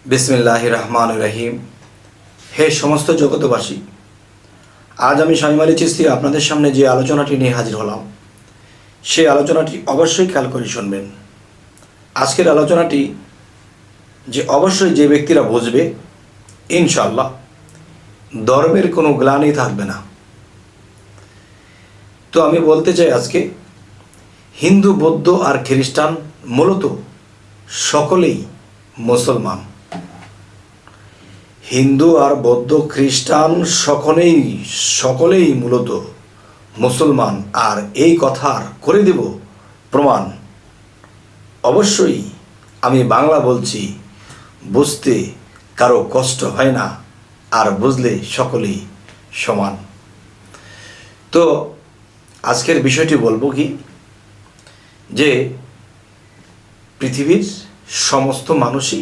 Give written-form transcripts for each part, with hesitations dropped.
বিসমিল্লাহির রহমানির রহিম। হে সমস্ত জগতবাসী, আজ আমি শামীম আলী চিশতি আপনাদের সামনে যে আলোচনাটি নিয়ে হাজির হলাম, সেই আলোচনাটি অবশ্যই খেয়াল করে শুনবেন। আজকের আলোচনাটি অবশ্যই যে ব্যক্তিরা বুঝবে, ইনশাআল্লাহ ধর্মের কোনো গ্লানি থাকবে না। তো আমি বলতে চাই, আজকে হিন্দু, বৌদ্ধ আর খ্রিস্টান মূলত সকলেই মুসলমান। হিন্দু আর বৌদ্ধ খ্রিস্টান সকলেই মূলত মুসলমান। আর এই কথার করে দেব প্রমাণ। অবশ্যই আমি বাংলা বলছি, বুঝতে কারো কষ্ট হয় না, আর বুঝলে সকলেই সমান। তো আজকের বিষয়টি বলবো কি, যে পৃথিবীর সমস্ত মানুষই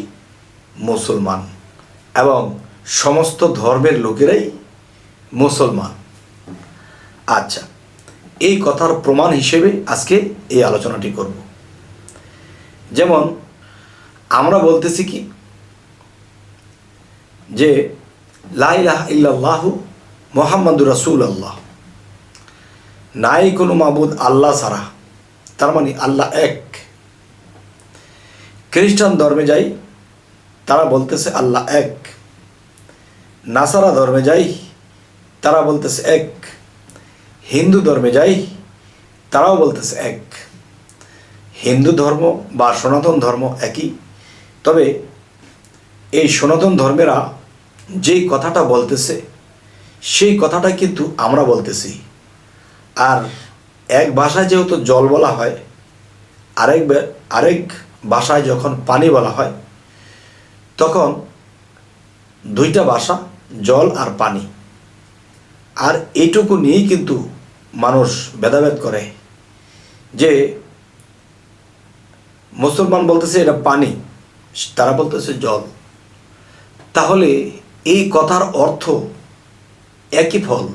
মুসলমান এবং সমস্ত ধর্মের লোকেরাই মুসলমান। আচ্ছা, এই কথার প্রমাণ হিসেবে আজকে এই আলোচনাটি করব। যেমন আমরা বলতেছি কি, যে লা ইলাহা ইল্লাল্লাহু মুহাম্মাদুর রাসূলুল্লাহ, নাই কোনো মাবুদ আল্লাহ ছাড়া, তার মানে আল্লাহ এক। খ্রিস্টান ধর্মে যাই, তারা বলতেছে আল্লাহ এক। নাসারা ধর্মে যাই, তারা বলতেছে এক। হিন্দু ধর্মে যাই, তারাও বলতেছে এক। হিন্দু ধর্ম বা সনাতন ধর্ম একই, তবে এই সনাতন ধর্মেরা যেই কথাটা বলতেছে, সেই কথাটা কিন্তু আমরা বলতেছি। আর এক ভাষায় যেহেতু জল বলা হয়, আরেক ভাষায় যখন পানি বলা হয়, তখন দুইটা ভাষা, জল আর পানি। আর এইটুকু নিয়েই কিন্তু মানুষ ভেদাভেদ করে, যে মুসলমান বলতেছে এটা পানি, তারা বলতেছে জল। তাহলে এই কথার অর্থ একই ফল,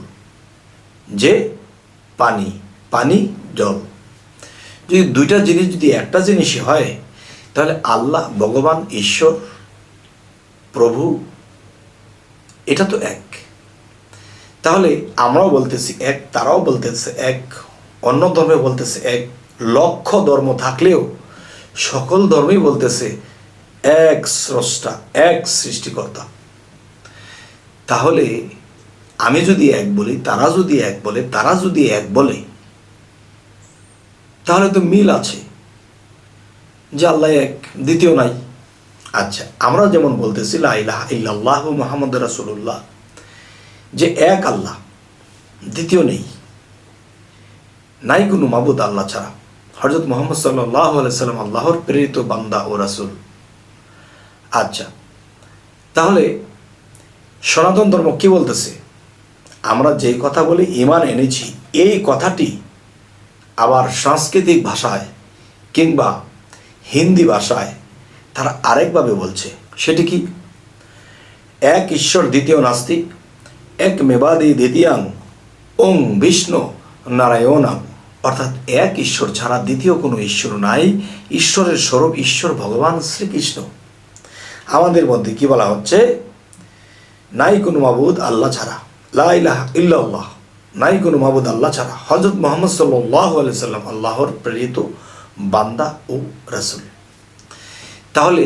যে পানি পানি জল। যদি দুইটা জিনিস যদি একটা জিনিসই হয়, তাহলে আল্লাহ, ভগবান, ঈশ্বর, প্রভু, এটা তো এক। তাহলে আমরাও বলতেছি এক, তারাও বলতেছে এক, অন্য ধর্মে বলতেছে এক। লক্ষ ধর্ম থাকলেও সকল ধর্মেই বলতেছে এক স্রষ্টা, এক সৃষ্টিকর্তা। তাহলে আমি যদি এক বলি, তারা যদি এক বলে, তারা যদি এক বলে, তাহলে তো মিল আছে, যে আল্লাহ এক, দ্বিতীয় নাই। আচ্ছা, আমরা যেমন বলতেছি লা ইলাহা ইল্লাল্লাহু মুহাম্মাদুর রাসূলুল্লাহ, যে এক আল্লাহ, দ্বিতীয় নেই, নাই কোনো মাবুদ আল্লাহ ছাড়া। হযরত মুহাম্মদ সাল্লাল্লাহু আলাইহি সাল্লাম আল্লাহর প্রেরিত বান্দা ও রাসূল। আচ্ছা, তাহলে সনাতন ধর্ম কি বলতেছে? আমরা যেই কথা বলে ঈমান এনেছি, এই কথাটি আবার সাংস্কৃতিক ভাষায় কিংবা হিন্দি ভাষায় তারা আরেকভাবে বলছে। সেটি কি? এক ঈশ্বর দ্বিতীয় নাস্তি, এক মেবাদি দ্বিতীয়াং ওং বিষ্ণু নারায়ণাং। অর্থাৎ এক ঈশ্বর ছাড়া দ্বিতীয় কোনো ঈশ্বর নাই। ঈশ্বরের স্বরূপ ঈশ্বর ভগবান শ্রীকৃষ্ণ। আমাদের মধ্যে কি বলা হচ্ছে? নাই কোনো মাবুদ আল্লাহ ছাড়া, লা ইলাহা ইল্লাল্লাহ, নাই কোনো মাবুদ আল্লাহ ছাড়া। হযরত মুহাম্মদ সাল্লাল্লাহু আলাইহি সাল্লাম আল্লাহর প্রেরিত বান্দা ও রাসূল। তাহলে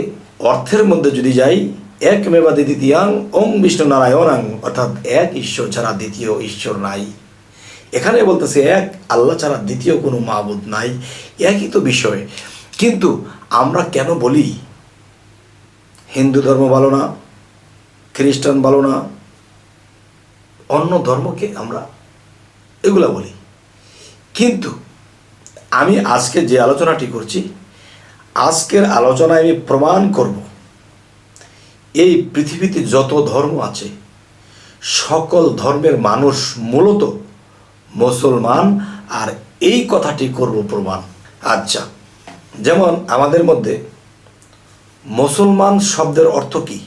অর্থের মধ্যে যদি যাই, এক মেবাদি দ্বিতীয়াং ওং বিষ্ণু নারায়ণাং, অর্থাৎ এক ঈশ্বর ছাড়া দ্বিতীয় ঈশ্বর নাই। এখানে বলতেছে এক আল্লাহ ছাড়া দ্বিতীয় কোনো মাবুদ নাই। একই তো বিষয়। কিন্তু আমরা কেন বলি হিন্দু ধর্ম ভালো না, খ্রিস্টান ভালো না, অন্য ধর্মকে আমরা এগুলা বলি? কিন্তু আমি আজকে যে আলোচনাটি করছি, আজকের আলোচনায় আমি প্রমাণ করব, এই পৃথিবীতে যত ধর্ম আছে, সকল ধর্মের মানুষ মূলত মুসলমান। আর এই কথাটি করব প্রমাণ। আচ্ছা, যেমন আমাদের মধ্যে মুসলমান শব্দের অর্থ কি?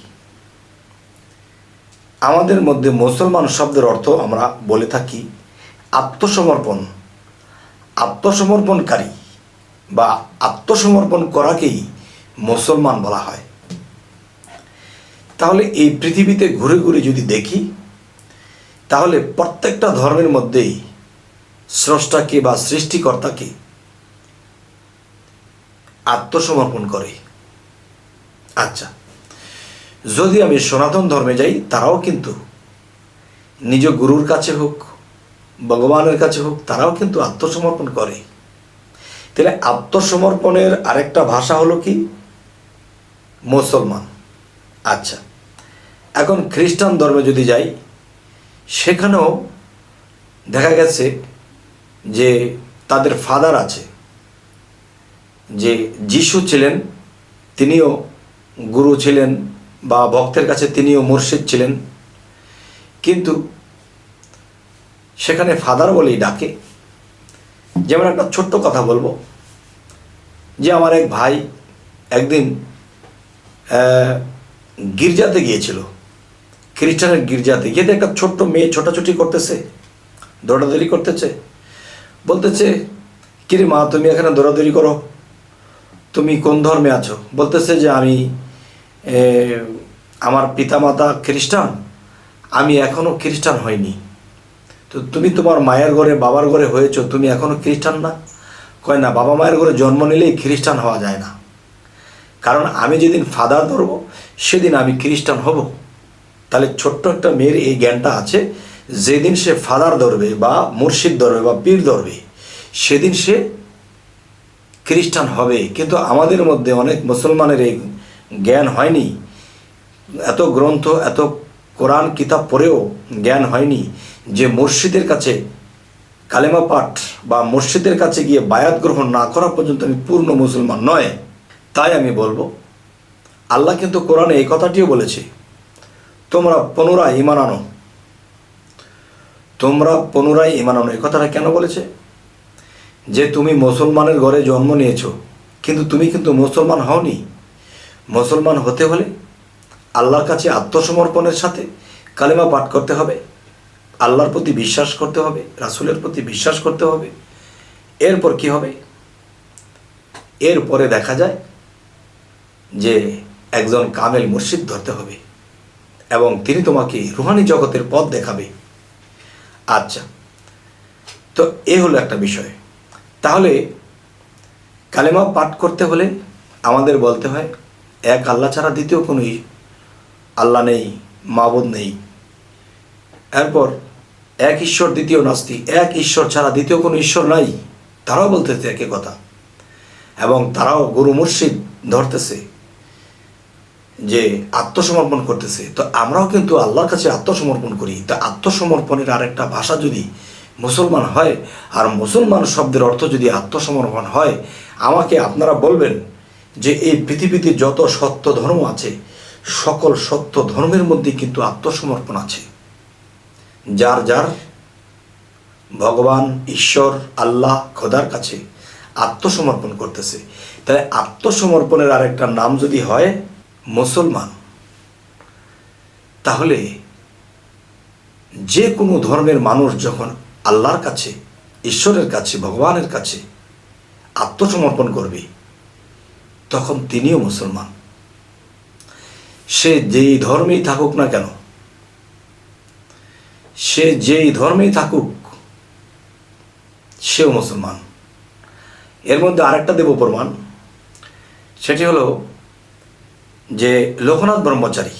আমাদের মধ্যে মুসলমান শব্দের অর্থ আমরা বলে থাকি আত্মসমর্পণ, আত্মসমর্পণকারী বা আত্মসমর্পণ করাকেই মুসলমান বলা হয়। তাহলে এই পৃথিবীতে ঘুরে ঘুরে যদি দেখি, তাহলে প্রত্যেকটা ধর্মের মধ্যেই স্রষ্টাকে বা সৃষ্টিকর্তাকে আত্মসমর্পণ করে। আচ্ছা, যদি আমি সনাতন ধর্মে যাই, তারাও কিন্তু নিজ গুরুর কাছে হোক, ভগবানের কাছে হোক, তারাও কিন্তু আত্মসমর্পণ করে। তাহলে আত্মসমর্পণের আরেকটা ভাষা হলো কি? মুসলমান। আচ্ছা, এখন খ্রিস্টান ধর্মে যদি যাই, সেখানেও দেখা গেছে যে তাদের ফাদার আছে, যে যিশু ছিলেন, তিনিও গুরু ছিলেন, বা ভক্তের কাছে তিনিও মুর্শিদ ছিলেন, কিন্তু সেখানে ফাদার বলেই ডাকে। যেমন একটা ছোট্ট কথা বলবো, যে আমার এক ভাই একদিন গির্জাতে গিয়েছিল, খ্রিস্টানের গির্জাতে গিয়ে একটা ছোট্ট মেয়ে ছোটাছুটি করতেছে, দৌড়াদৌড়ি করতেছে। বলতেছে, কিরে মা, তুমি এখানে দৌড়াদৌড়ি করো, তুমি কোন ধর্মে আছো? বলতেছে যে আমি আমার পিতামাতা খ্রিস্টান, আমি এখনও খ্রিস্টান হইনি। তো তুমি তোমার মায়ের ঘরে বাবার ঘরে হয়েছো, তুমি এখনও খ্রিস্টান না? কয় না, বাবা মায়ের ঘরে জন্ম নিলেই খ্রিস্টান হওয়া যায় না, কারণ আমি যেদিন ফাদার ধরব সেদিন আমি খ্রিস্টান হব। তাহলে ছোট্ট একটা মেয়ের এই জ্ঞানটা আছে, যেদিন সে ফাদার ধরবে বা মুর্শিদ ধরবে বা পীর ধরবে, সেদিন সে খ্রিস্টান হবে। কিন্তু আমাদের মধ্যে অনেক মুসলমানের এই জ্ঞান হয়নি, এত গ্রন্থ, এত কোরআন কিতাব পড়েও জ্ঞান হয়নি যে মসজিদের কাছে কালেমা পাঠ বা মসজিদের কাছে গিয়ে বায়াত গ্রহণ না করা পর্যন্ত আমি পূর্ণ মুসলমান নয়। তাই আমি বলবো, আল্লাহ কিন্তু কোরআনে এই কথাটিও বলেছে, তোমরা পুনরায় ঈমান আনো, তোমরা পুনরায় ঈমান আনো। এই কথাটা কেন বলেছে? যে তুমি মুসলমানের ঘরে জন্ম নিয়েছো, কিন্তু তুমি কিন্তু মুসলমান হওনি। মুসলমান হতে হলে আল্লাহর কাছে আত্মসমর্পণের সাথে কালেমা পাঠ করতে হবে, আল্লাহর প্রতি বিশ্বাস করতে হবে, রাসূলের প্রতি বিশ্বাস করতে হবে। এরপর কি হবে? এরপরে দেখা যায় যে একজন কামেল মুর্শিদ ধরতে হবে এবং তিনি তোমাকে রুহানি জগতের পথ দেখাবে। আচ্ছা, তো এ হলো একটা বিষয়। তাহলে কালেমা পাঠ করতে হলে আমাদের বলতে হয়, এক আল্লাহ ছাড়া দ্বিতীয় কোনো আল্লাহ নেই, মাবুদ নেই। এরপর এক ঈশ্বর, দ্বিতীয় নাস্তি, এক ঈশ্বর ছাড়া দ্বিতীয় কোনো ঈশ্বর নাই। তারাও বলতেছে একই কথা, এবং তারাও গুরু মুর্শিদ ধরতেছে, যে আত্মসমর্পণ করতেছে। তো আমরাও কিন্তু আল্লাহর কাছে আত্মসমর্পণ করি। তা আত্মসমর্পণের আরেকটা ভাষা যদি মুসলমান হয়, আর মুসলমান শব্দের অর্থ যদি আত্মসমর্পণ হয়, আমাকে আপনারা বলবেন যে এই পৃথিবীতে যত সত্য ধর্ম আছে, সকল সত্য ধর্মের মধ্যে কিন্তু আত্মসমর্পণ আছে। যার যার ভগবান, ঈশ্বর, আল্লাহ, খোদার কাছে আত্মসমর্পণ করতেছে। তাহলে আত্মসমর্পণের আরেকটা নাম যদি হয় মুসলমান, তাহলে যে কোনো ধর্মের মানুষ যখন আল্লাহর কাছে, ঈশ্বরের কাছে, ভগবানের কাছে আত্মসমর্পণ করবে, তখন তিনিও মুসলমান। সে যেই ধর্মেই থাকুক না কেন, সে যেই ধর্মেই থাকুক, সেও মুসলমান। এর মধ্যে আরেকটা দেব প্রমাণ, সেটি হলো যে লোকনাথ ব্রহ্মচারী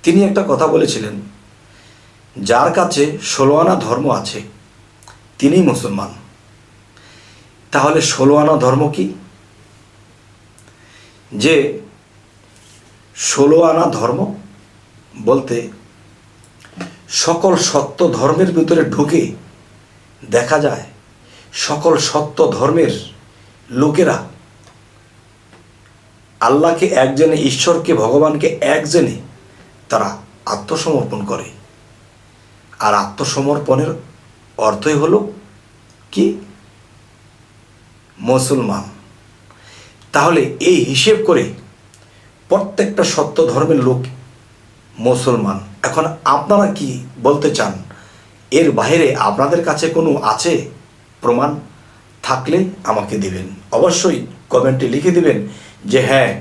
তিনি একটা কথা বলেছিলেন, যার কাছে 16 আনা ধর্ম আছে তিনিই মুসলমান। তাহলে 16 আনা ধর্ম কি? যে 16 আনা ধর্ম বলতে সকল সত্য ধর্মের ভিতরে ঢুকে দেখা যায় সকল সত্য ধর্মের লোকেরা আল্লাহকে এক জেনে, ঈশ্বরকে, ভগবানকে এক জেনে তারা আত্মসমর্পণ করে। আর আত্মসমর্পণের অর্থই হলো কি? মুসলমান। তাহলে এই হিসেব করে প্রত্যেকটা সত্য ধর্মের লোক মুসলমান। এখন আপনারা কি বলতে চান? এর বাইরে আপনাদের কাছে কোনো আছে প্রমাণ? থাকলে আমাকে দিবেন, অবশ্যই কমেন্টে লিখে দিবেন যে হ্যাঁ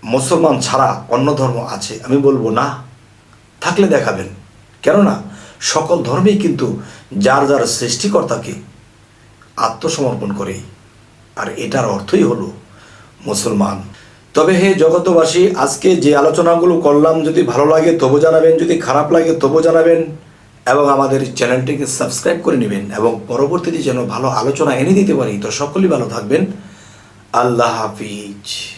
মুসলমান ছাড়া অন্য ধর্ম আছে? আমি বলবো না। থাকলে দেখাবেন। কেননা সকল ধর্মেই কিন্তু যার যার সৃষ্টিকর্তাকে আত্মসমর্পণ করে, আর এটার অর্থই হলো মুসলমান। তবে হে জগতবাসী, আজকে যে আলোচনাগুলো করলাম যদি ভালো লাগে তবু জানাবেন, যদি খারাপ লাগে তবু জানাবেন, এবং আমাদের চ্যানেলটিকে সাবস্ক্রাইব করে নেবেন, এবং পরবর্তীতে যেন ভালো আলোচনা এনে দিতে পারি। তো সকলেই ভালো থাকবেন। আল্লাহ হাফিজ।